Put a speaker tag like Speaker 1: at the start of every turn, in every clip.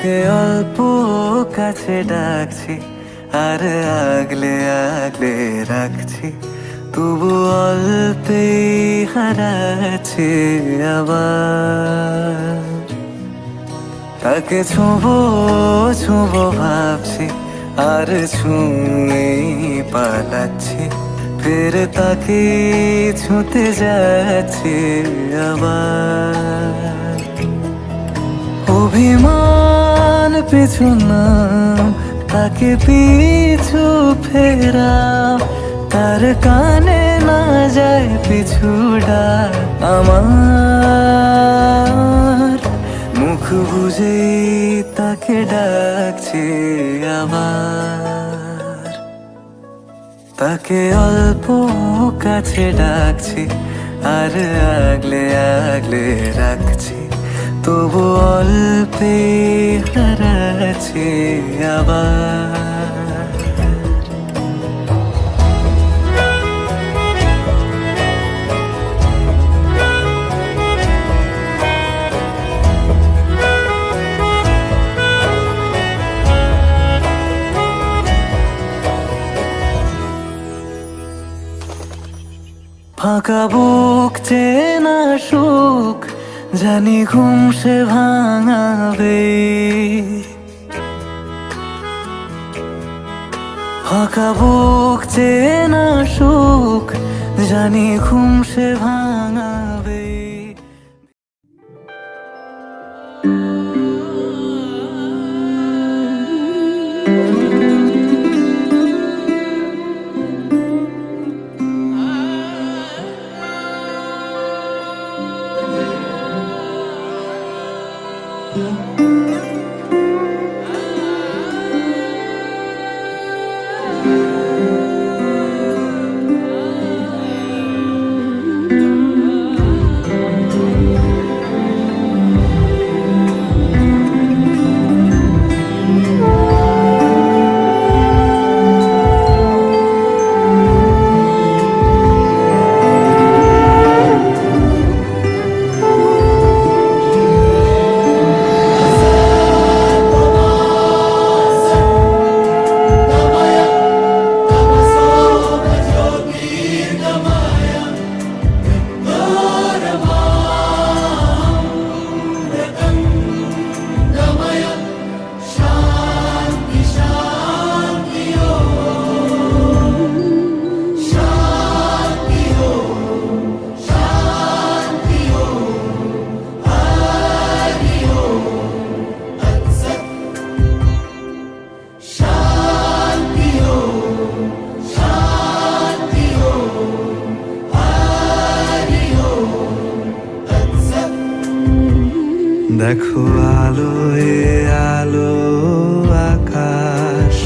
Speaker 1: তাকে অল্প কাছে ডাকছি আর আগলে আগলে রাখছি, তবু অল্পে হারাচ্ছি আবার। তাকে ছোঁবো ছোঁবো ভাবছি আর ছুঁয়ে পালাচ্ছি, ফের তাকে ছুঁতে যাচ্ছি আবার। অভিমান পিছু না, তাকে পিছু ফেরাও, তার কানে না যায় পিছু ডাক আমার। মুখ বুঝে তাকে ডাকছি আবার। তাকে অল্প কাছে ডাকছি আর আগলে আগলে রাখছি, তবু অল্পে হারাচ্ছি আবার। ফাঁকা বুক চেনা সুখ জানি ঘুম সে ভাঙাবে, ফাঁকা বুক চেনা সুখ জানি ঘুম সে ভাঙাবে। দেখো আলোয় আলো আকাশ,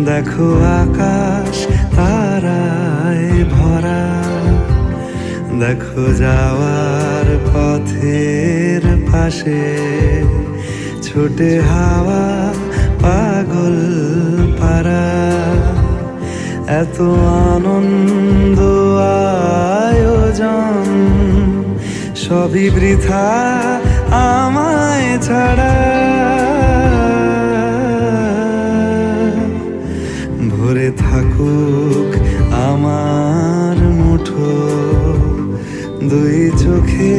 Speaker 1: দেখো আকাশ তারায় ভরা, দেখো যাওয়ার পথের পাশে ছোটে হাওয়া পাগল পারা। এত আনন্দ আয়োজন সবই বৃথা আমায় ছাড়া। ভরে থাকুক আমার মুঠো, দুই চোখে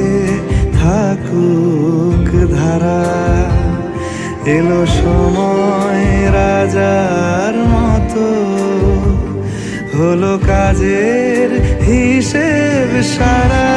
Speaker 1: থাকুক ধারা। এলো সময় রাজার মতো, হলো কাজের হিসেব সারা।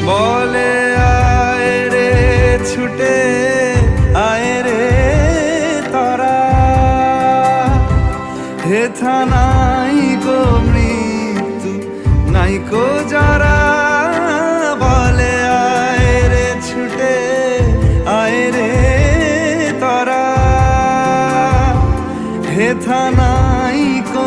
Speaker 1: বলে আয় রে ছুটে আয় রে তারা, হেথা নাই গো মৃত্যু নাই কো যারা। বলে আয় রে ছুটে আয় রে তারা, হেথা নাই কো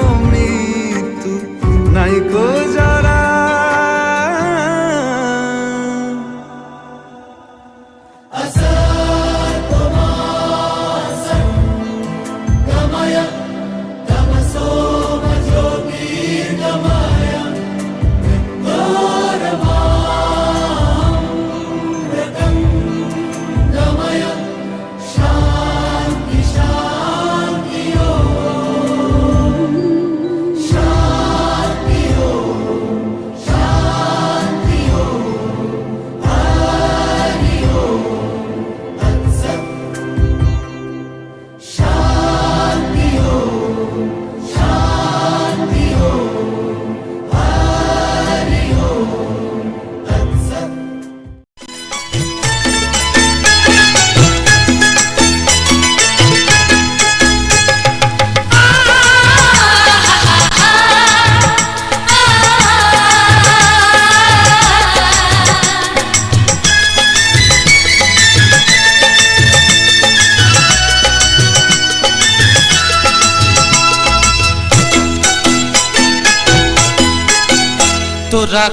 Speaker 2: তোরা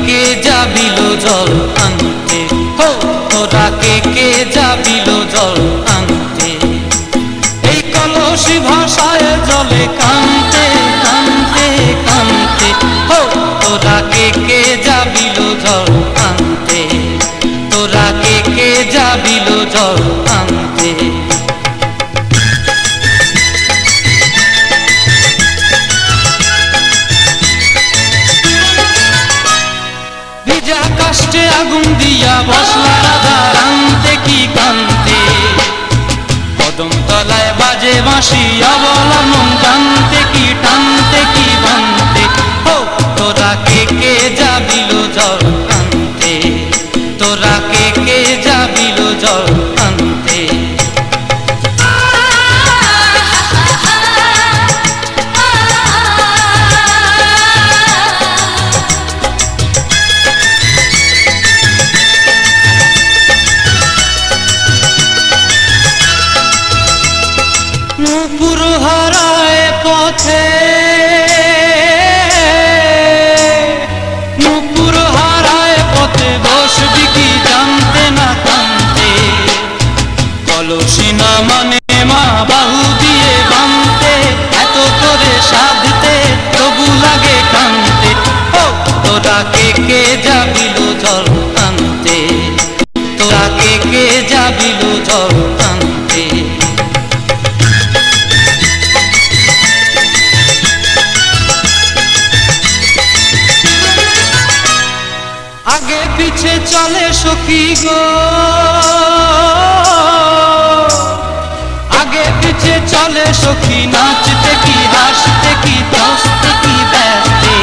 Speaker 2: কে যাবিল জল আনতে, হো তোরা কে যাবিল জল আনতে। এই কলসি ভাষায় জলে কানতে কানতে কানতে, হো তোরা কে যাবিল জল আনতে, তোরা কে যাবিল জল আনতে। ভিজা কাষ্টে আগুন দিয়া বসলা রাধা কানতে কি কানতে, কদম তলায় বাজে বাঁশি অবলা মন টানতে কি টানতে কি বানতে, হো তোরা কে যাবিল জল আনতে, তোরা কে যাবিল জল আনতে। নূপুর হারায় পথে, নূপুর হারায় পথে বসবি কি জানতে না কানতে, কলসি না মানে মা বাহু দিয়ে বানতে, এত করে সাধতে তবু লাগে কানতে, ও তোরা কে যাবিল জল আনতে, তোরা কে যাবিল জল আনতে। আগে পিছে চলে সখী গো, আগে পিছে চলে সখী, নাচতে কি হাসতে কি দোস্তে কি ব্যস্তে,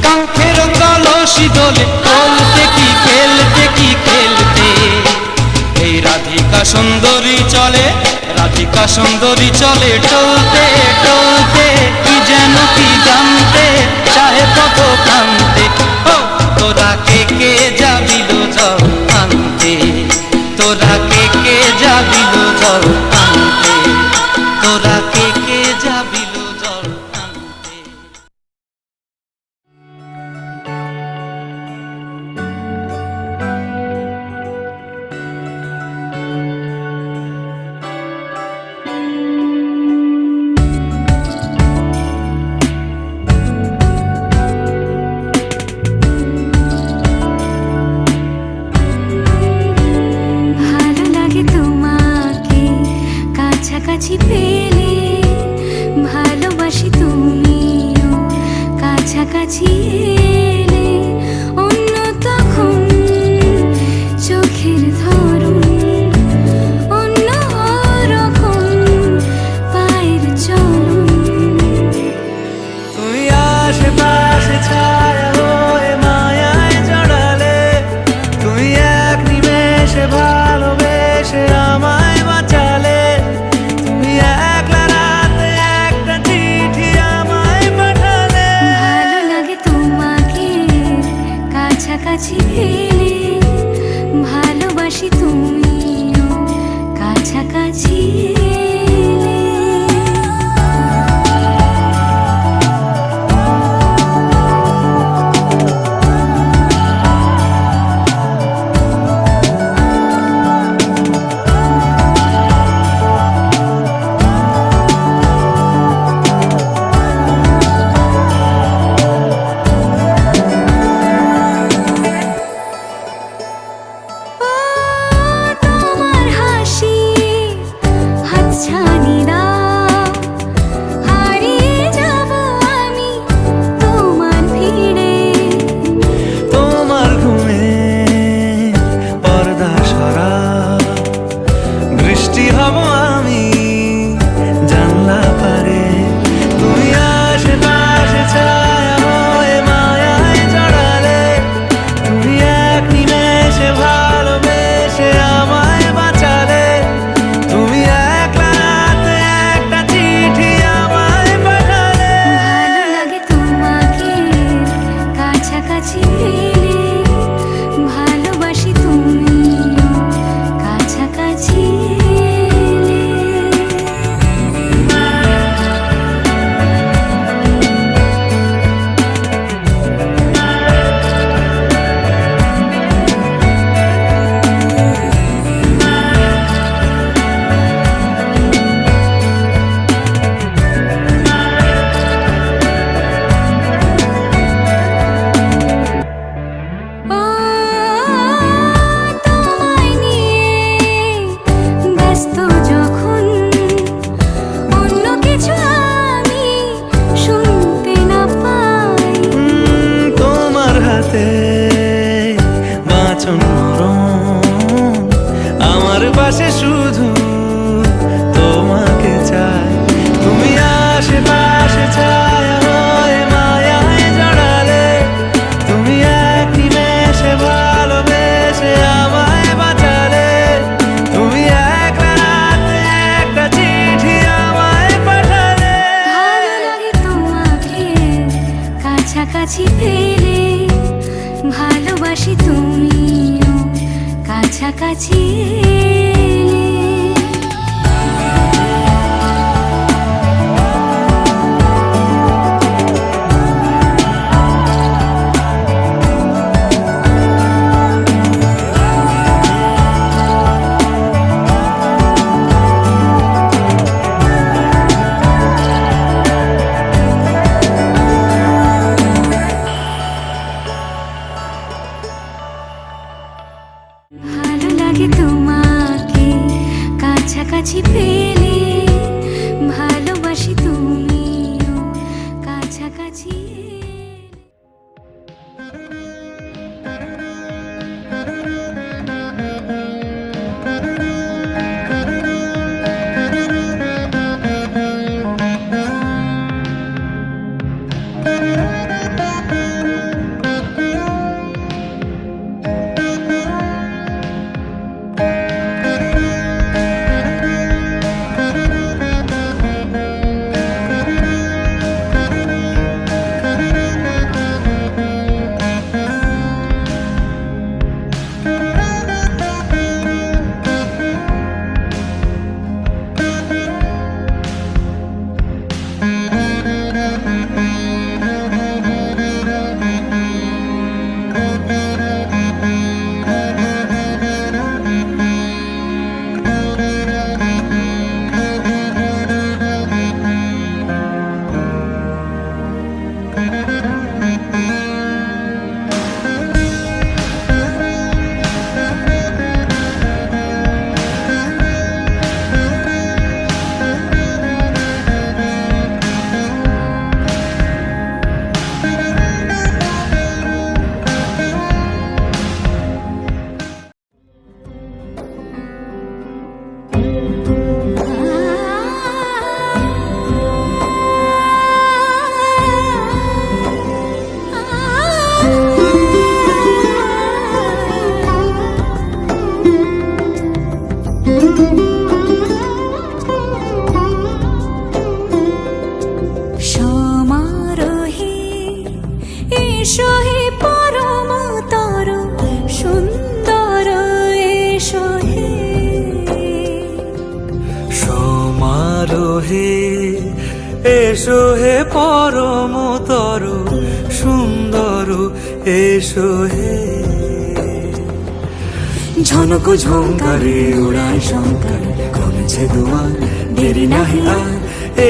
Speaker 2: কাঁখের কলসি দোলে বলতে কি খেলতে কি খেলতে। এই রাধিকা সুন্দরী চলে, রাধিকা সুন্দরী চলে টলতে টলতে, কি যেন কি জানতে চাহে কত কানতে, তোরা কে যাবিল জল আনতে, তোরা কে যাবিল জল আনতে, তোরা কে যাবিল জল আনতে।
Speaker 3: কাছাকাছি পেলে ভালোবাসি, তুমিও কাছাকাছি এলে অন্য তখন চোখের ধরুন অন্য রকম পায়ের চলন।
Speaker 1: তুমি আশেপাশে ছায়া হয়ে মায়ায় জড়ালে, তুমি এক নিমেষে ভালোবেসে আমায় বাঁচালে, তুমি একলা রাতে একটা চিঠি আমায় পাঠালে।
Speaker 3: ভালো লাগে তোমাকে কাছাকাছি পেলে, ভালোবাসি তুমিও কাছাকাছি এলে। তোমার হাসি হাতছানি দাও, হারিয়ে যাব আমি তোমার ভিড়ে।
Speaker 1: তোমার ঘুমে পর্দা সরাও, বৃষ্টি হব আমি জানলা পারে, তুমি আশেপাশে ছায়া হয়ে মায়ায় জড়ালে, তুমি এক নিমেষে ভালোবেসে আমায় বাঁচালে, তুমি একলা রাতে একটা চিঠি আমায় পাঠালে।
Speaker 3: ভালো লাগে তোমাকে কাছাকাছি পেলে, ভালোবাসি তুমিও কাছাকাছি এলে।
Speaker 1: ভালোবাসে শুধু তোমাকে চাই। তুমি আশেপাশে ছায়া হয়ে মায়ায় জড়ালে, তুমি এক নিমেষে ভালোবেসে আমায় বাঁচালে, তুমি এক রাতে একটা চিঠি আমায় পাঠালে।
Speaker 3: ভালো লাগে তোমাকে কাছাকাছি পেলে, ভালোবাসি তুমিও কাছাকাছি এলে। ভালো লাগে তোমাকে কাছাকাছি পেলে, ভালোবাসি তুমিও কাছাকাছি এলে। সমারোহে এসো হে পরমতর সুন্দর, এসো হে
Speaker 1: সমারোহে এসো হে পরমতর সুন্দর, এসো হে। ঝনক ঝঙ্কারে উড়ায় শঙ্কর, কমেছে দুয়ার দেরি নাহি আর,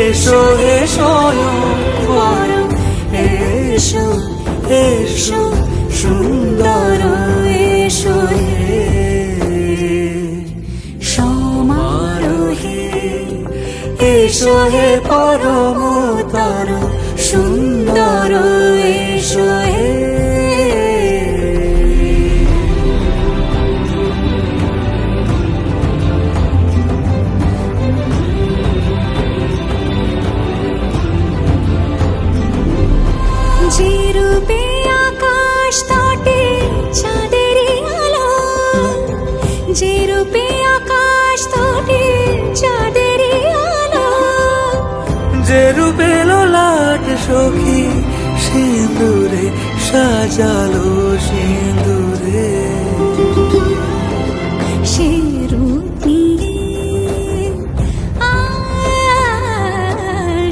Speaker 1: এসো হে স্বয়ং পরম, এসো এসো সুন্দর, এসো হে।
Speaker 3: সমারোহে
Speaker 1: এসো হে পরমতর সুন্দর, এসো হে।
Speaker 3: যে রূপে আকাশ তটে চাঁদেরই আলো, যে রূপে আকাশ তটে চাঁদেরই আলো,
Speaker 1: যে রূপে লোলাট সখী সিঁদুরে সাজালো সিঁদুরে,
Speaker 3: সে রূপ নিয়ে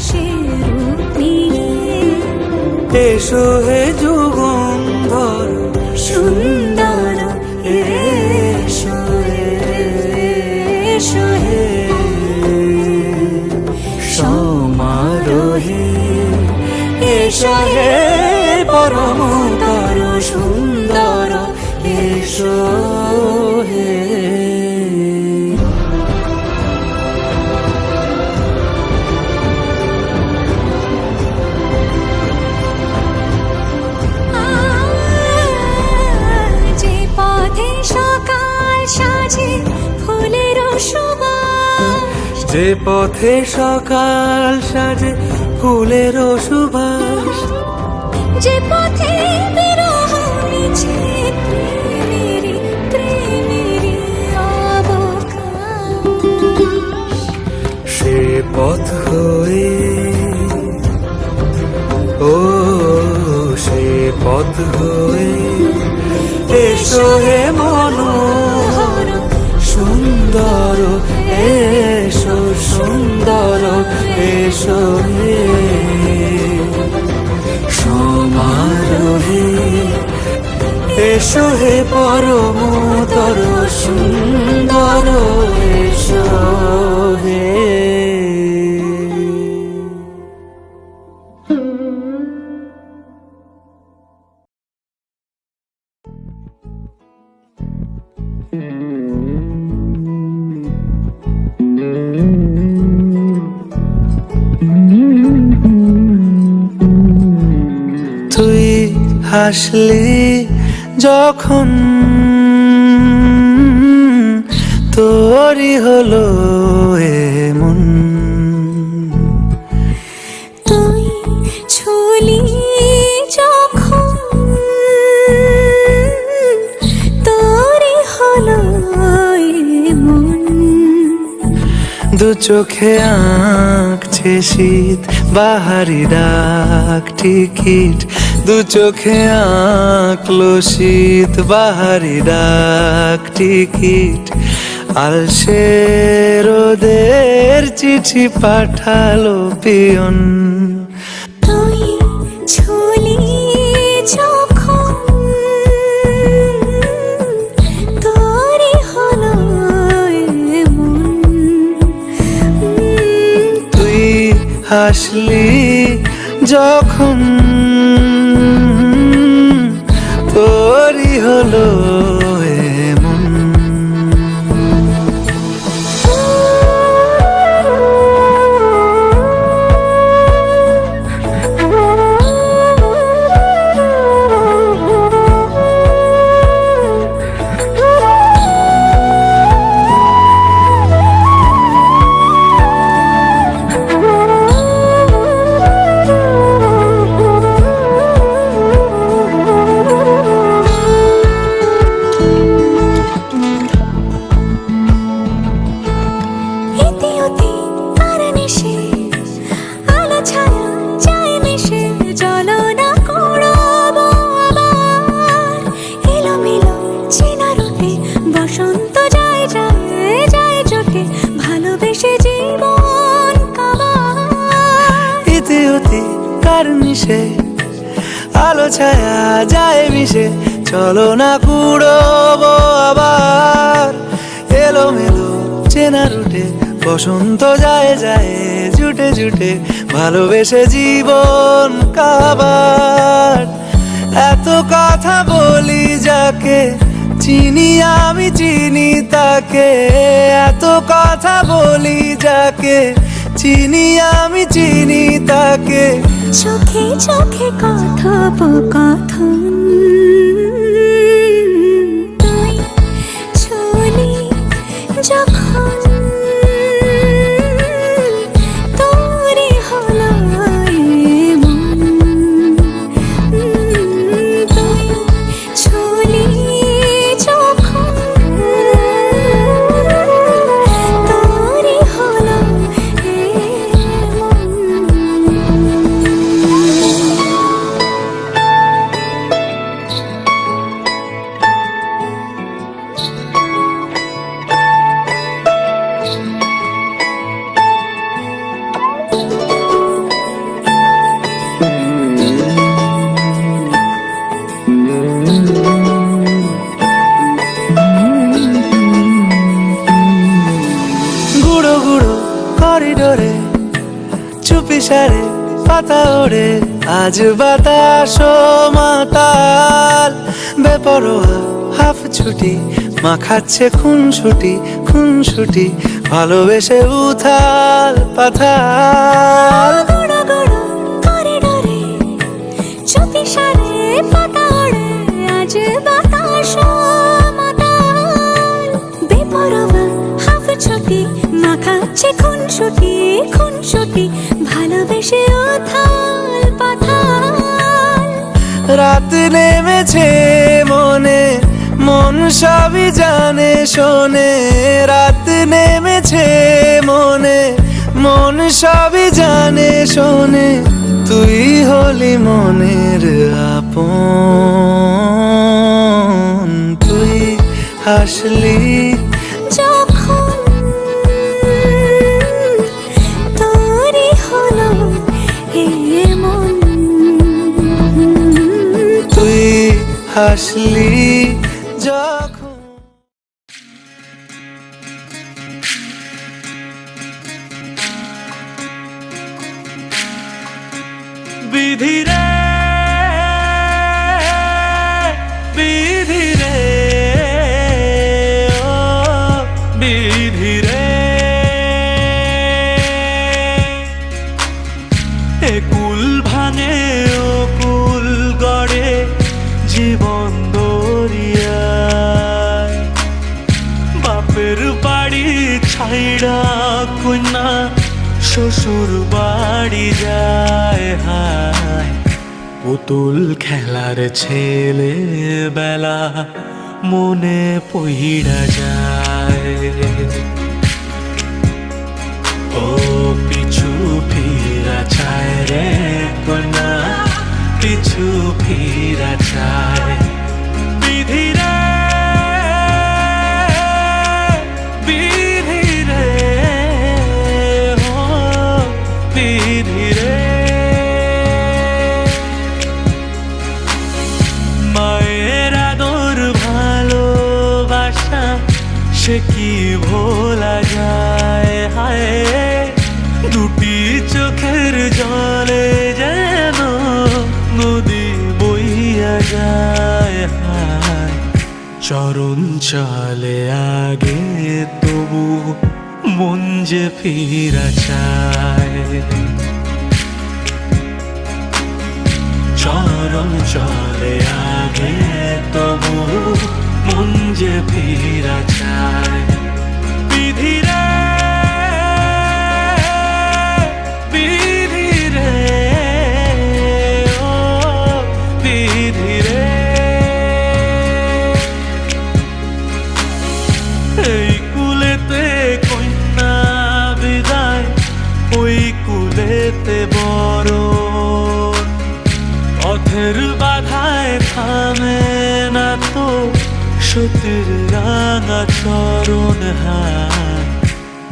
Speaker 3: সে রূপ নিয়ে
Speaker 1: এসো হে যুগন্ধর
Speaker 3: সুন্দর, এসো এসো হে।
Speaker 1: সমারোহে এসো হে পরমতর সুন্দর, এসো হে।
Speaker 3: যে পথে সকাল সাজে ফুলের সুবাস,
Speaker 1: যে পথে সকাল সাজে ফুলের সুবাস,
Speaker 3: যে পথে বিরহ নিছে প্রেমেরই প্রেমেরই অবকাশ,
Speaker 1: সে পথ হয়ে ও সে পথ হয়ে এসো হে মনোহর সুন্দর, এসো সুন্দর, এসো হে সমারোহে, এসো হে পরমতর সুন্দর, এসো হে। তুই হাসলি যখন তোরই হলো এমন,
Speaker 3: তুই ছুলি যখন তোরই হলো এমন,
Speaker 1: দু চোখে আঁকছে শীত বাহারি ডাক টিকিট, দু চোখে আঁকলো শীত বাহারি ডাক টিকিট, আলসে রোদের চিঠি পাঠালো পিয়ন,
Speaker 3: তুই ছুলি যখন তোরই হলো এমন,
Speaker 1: তুই হাসলি যখন তোরই হলো এমন। আলো ছায়া যায় মিশে, চলো না কুড়োবো আবার এলোমেলো চেনা রুটে, বসন্ত যায় যায় জুটে জুটে, ভালোবেসে জীবন কাবার। এত কথা বলি যাকে চিনি আমি চিনি তাকে, এত কথা বলি যাকে চিনি আমি চিনি তাকে,
Speaker 3: চোখে চোখে কথোপকথন, তুই ছুলি যখন তোরই হলো এমন, তুই ছুলি যখন তোরই হলো
Speaker 1: গুঁড়ো গুঁড়ো করিডোরে চুপি সারে পাতা ওড়ে, আজ বাতাস মাতাল বেপরোয়া হাফ ছুটি, মাখাচ্ছে খুনসুটি খুনসুটি, ভালোবেসে উথাল পাথাল।
Speaker 3: গুঁড়ো গুঁড়ো করিডোরে চুপি সারে পাতা ওড়ে, আজ বাতাস মাতাল বেপরোয়া হাফ স্মৃতি মাখাচ্ছে খুনসুটি খুনসুটি ভালোবেসে উথাল পাথাল।
Speaker 1: রাত নেমেছে মনে মন সবই জানে শোনে, রাত নেমেছে মনে মন সবই জানে শোনে, তুই হলি মনের আপন। তুই হাসলি
Speaker 3: যখন তোরই হলো এমন,
Speaker 1: তুই হাসলি যখন। বিধি রে বিধি রে ও বিধি রে, এ কুল ভাঙে ও কুল গড়ে জীবন দরিয়ায়, বাপের বাড়ি ছাইড়া কন্যা শ্বশুর বাড়ি যায় হায়, পুতুল খেলার ছেলে বেলা মনে পইড়া যায়। ও পিছু ফিরা চায় রে কন্যা, পিছু ফিরা চায়। বিধি রে বিধি রে ও বিধি রে, মায়ের আদর ভালোবাসা সে কি ভোলা যায় হায়, দুটি চোখের জলে যেন নদী বইয়া যায় হায়, চরণ চলে আগে তবু মন যে ফিরা চায়, চরণ চলে আগে তবু মন যে ফিরা চায়। বিধি রে বিধি রে ও বিধি রে, এই কুলেতে কন্যা বিদায় ওই কুলেতে বড়, পথের বাধায় থামে না তো সতীর রাঙা চরণ হায়,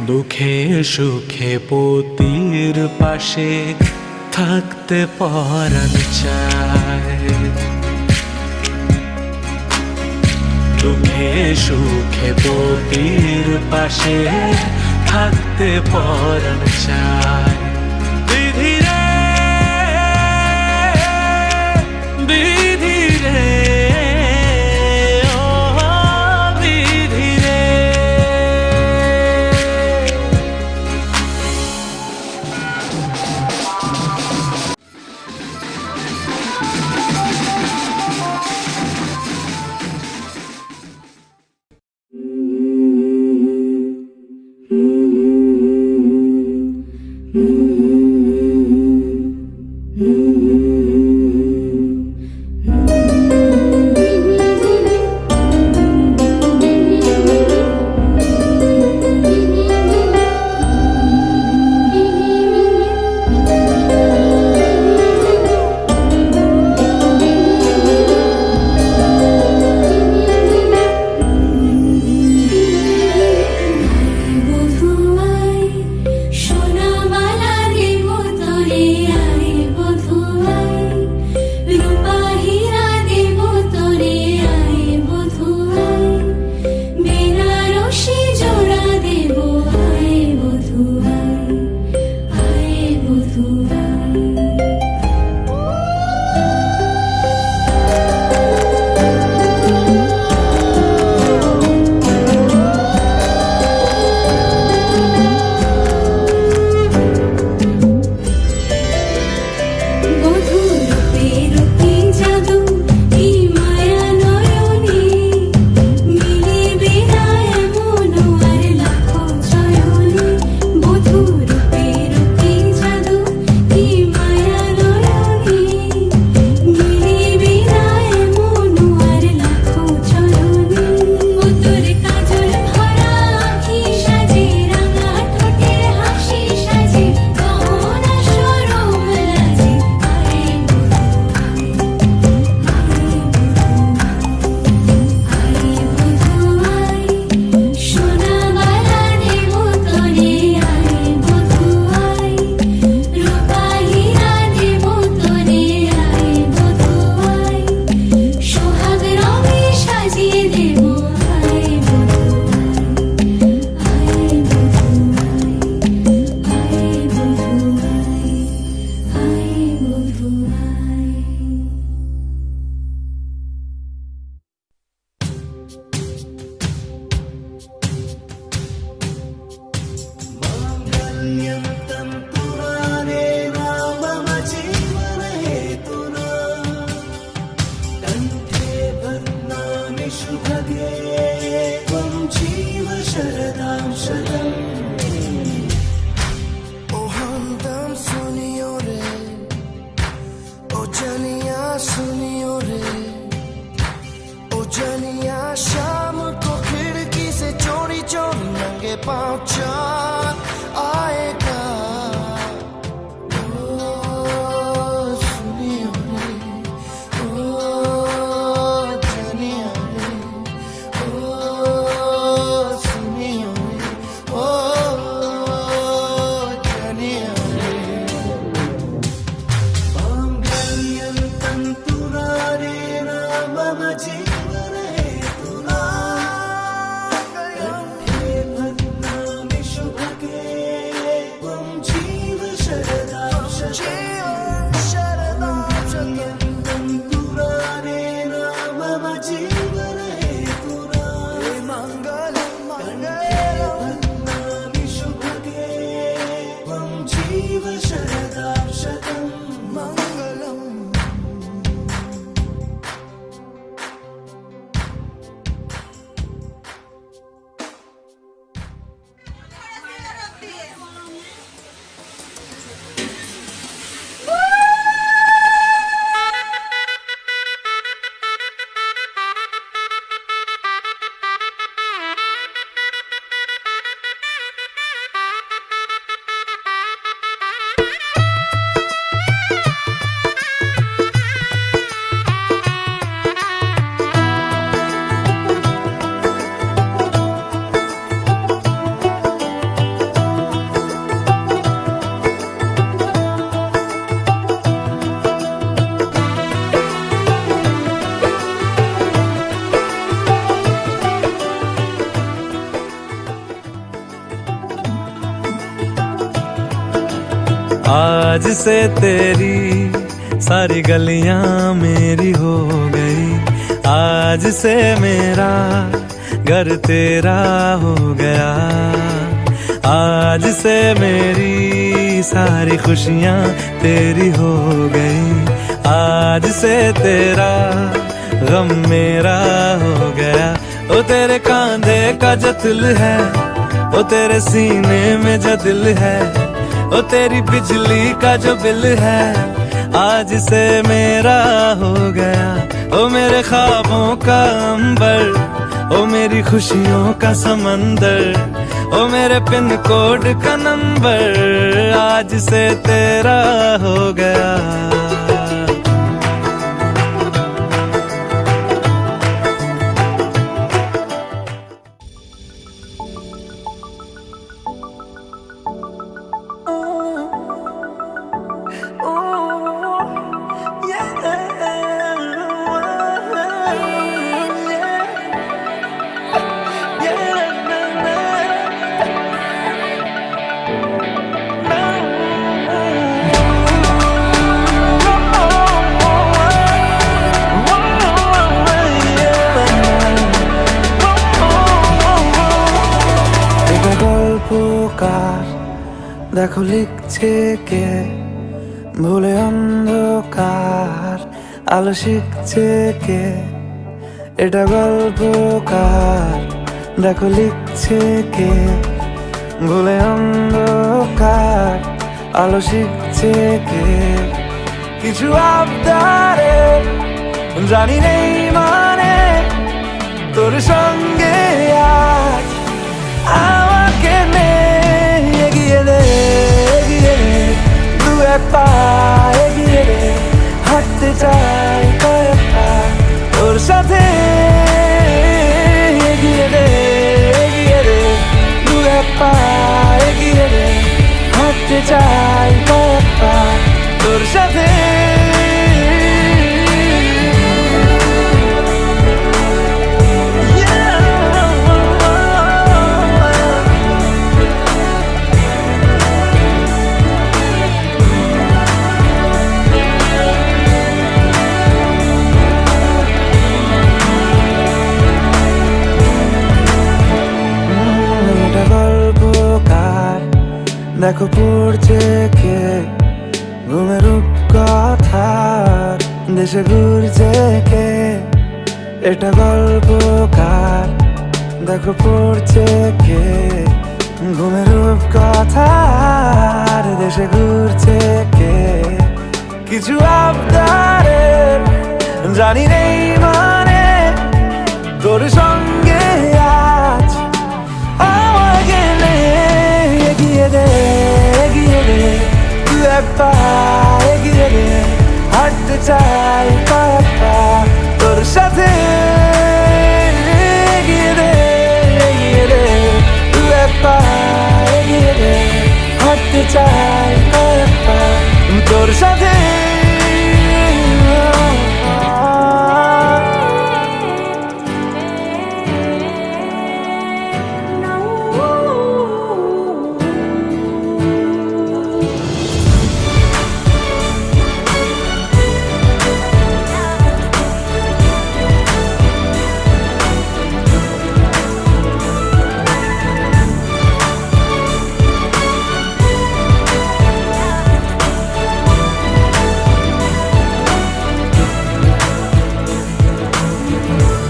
Speaker 1: দুঃখে সুখে পতির পাশে থাকতে পরাণ চায়, দুঃখে সুখে পতির পাশে থাকতে পরাণ চায়। বিধি রে বিধি রে ও বিধি রে,
Speaker 3: mm-hmm.
Speaker 1: माङ्गल्यं शाम को खिड़की से चोरी चोरी नंगे पाँव चाँद आएगा। ओ सुनियो रे, ओ जानिया रे, ओ सुनियो रे, ओ जानिया रे। माङ्गल्यं तन्तुना नेन मम जीवने आज से तेरी सारी गलियां मेरी हो गई, आज से मेरा घर तेरा हो गया, आज से मेरी सारी खुशियां तेरी हो गई, आज से तेरा गम मेरा हो गया। ओ तेरे कांधे का जो दिल है, ओ तेरे सीने में जो दिल है, ओ तेरी बिजली का जो बिल है, आज से मेरा हो गया। ओ मेरे ख्वाबों का अंबर, ओ मेरी खुशियों का समंदर, ओ मेरे पिन कोड का नंबर, आज से तेरा हो गया। দেখো লিখছে কে ভুলে অন্ধকার, আলো শিখছে কে, এটা গল্পকার। দেখো লিখছে কে ভুলে অন্ধকার, আলো শিখছে কে, কিছু আবদারে জানি নেই মানে তোর সঙ্গে আজ আমাকে নে এগিয়ে দে, এগিয়ে দে দু এক পা এগিয়ে দে, হাঁটতে চাই কয়েক পা তোর সাথে, এগিয়ে দে, এগিয়ে দে দু এক পা এগিয়ে দে, হাঁটতে চাই কয়েক পা তোর সাথে। দেখো পড়ছে কে ঘুমের কথার দেশে ঘুরছে কে এটা গল্পকার দেখো পড়ছে কে ঘুমের কথার দেশে ঘুরছে কে কিছু আবদারের জানি নেই মানে তোর সঙ্গে আজ আমাকে নে এগিয়ে দে তুই এক পা এগিয়ে দে হাঁটতে চাই কয়েক পা তোর সাথে এগিয়ে দে তুই এক পা এগিয়ে দে হাঁটতে চাই কয়েক পা তোর সাথে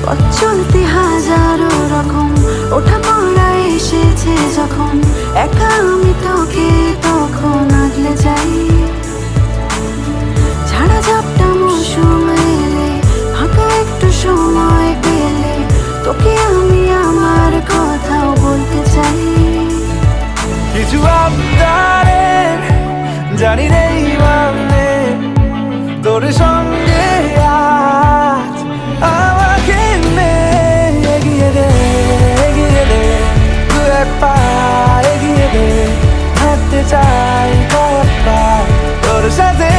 Speaker 3: পথ চলতে হাজারো রকম ওঠা পড়া এসেছে যখন একা আমি তোকে তখন আগলে যাই ঝাড়া ঝাপটা মৌসুম এলে ফাঁকা একটু সময় পেলে তোকে আমি আমার কথাও বলতে চাই
Speaker 1: কিছু আবদারের জানি নেই মানে তোর সঙ্গে আজ আমাকে নে এগিয়ে দে তুই এক পা এগিয়ে দে হাঁটতে চাই কয়েক পা তোর সাথে